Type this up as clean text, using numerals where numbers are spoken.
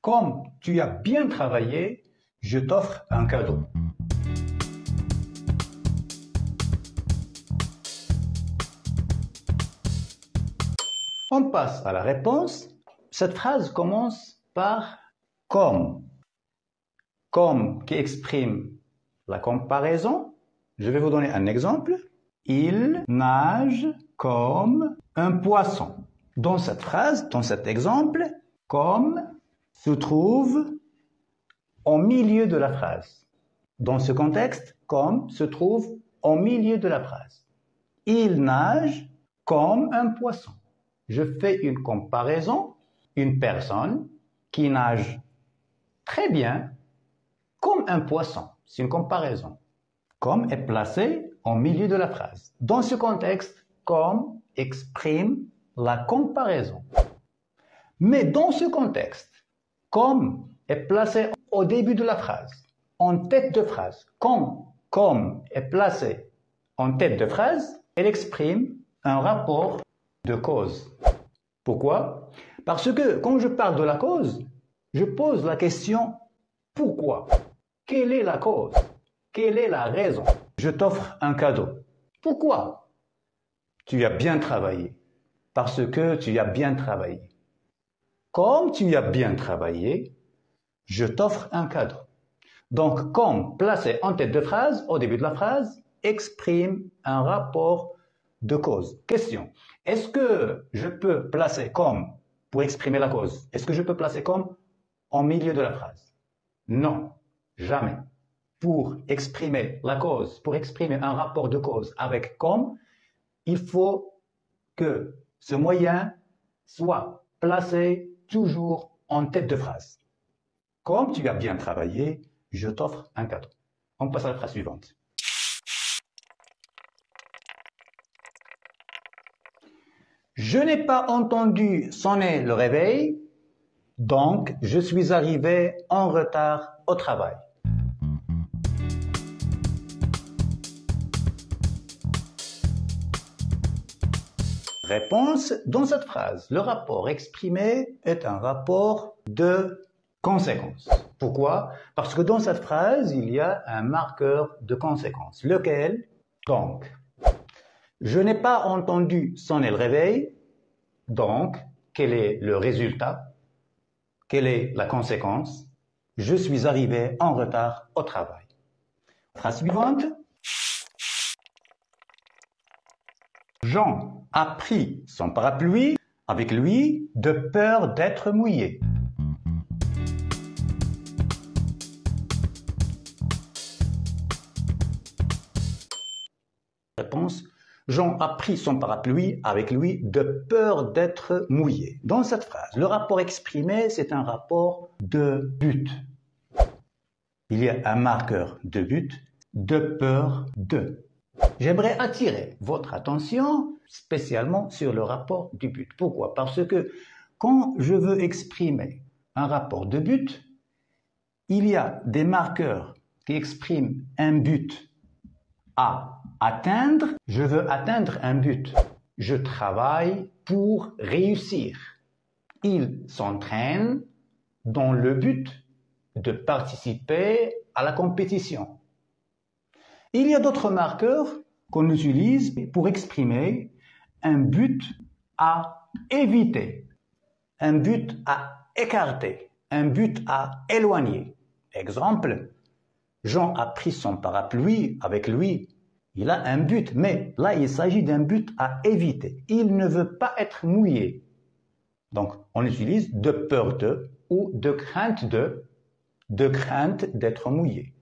Comme tu as bien travaillé, je t'offre un cadeau. On passe à la réponse. Cette phrase commence par comme. Comme qui exprime la comparaison. Je vais vous donner un exemple. Il nage comme un poisson. Dans cette phrase, dans cet exemple, comme se trouve au milieu de la phrase. Dans ce contexte, comme se trouve au milieu de la phrase. Il nage comme un poisson. Je fais une comparaison. Une personne qui nage très bien comme un poisson. C'est une comparaison. Comme est placé au milieu de la phrase. Dans ce contexte, comme exprime la comparaison. Mais dans ce contexte, comme est placé au début de la phrase, en tête de phrase. Comme est placé en tête de phrase, elle exprime un rapport de cause. Pourquoi? Parce que quand je parle de la cause, je pose la question pourquoi? Quelle est la cause? Quelle est la raison? Je t'offre un cadeau. Pourquoi? Tu as bien travaillé. Parce que tu as bien travaillé. Comme tu as bien travaillé, je t'offre un cadeau. Donc, comme placé en tête de phrase, au début de la phrase, exprime un rapport de cause. Question. Est-ce que je peux placer comme pour exprimer la cause? Est-ce que je peux placer comme en milieu de la phrase? Non, jamais. Pour exprimer la cause, pour exprimer un rapport de cause avec comme, il faut que ce moyen soit placé toujours en tête de phrase. Comme tu as bien travaillé, je t'offre un cadeau. On passe à la phrase suivante. Je n'ai pas entendu sonner le réveil, donc je suis arrivé en retard au travail. Réponse, dans cette phrase, le rapport exprimé est un rapport de conséquence. Pourquoi? Parce que dans cette phrase, il y a un marqueur de conséquence. Lequel? Donc, je n'ai pas entendu sonner le réveil, donc, quel est le résultat? Quelle est la conséquence? Je suis arrivé en retard au travail. Phrase suivante. Jean a pris son parapluie avec lui de peur d'être mouillé. Réponse. Jean a pris son parapluie avec lui de peur d'être mouillé. Dans cette phrase, le rapport exprimé, c'est un rapport de but. Il y a un marqueur de but, de peur de. J'aimerais attirer votre attention spécialement sur le rapport du but. Pourquoi? Parce que quand je veux exprimer un rapport de but, il y a des marqueurs qui expriment un but à atteindre. Je veux atteindre un but. Je travaille pour réussir. Il s'entraîne dans le but de participer à la compétition. Il y a d'autres marqueurs qu'on utilise pour exprimer un but à éviter, un but à écarter, un but à éloigner. Exemple, Jean a pris son parapluie avec lui. Il a un but, mais là il s'agit d'un but à éviter. Il ne veut pas être mouillé. Donc on utilise de peur de ou de crainte d'être mouillé.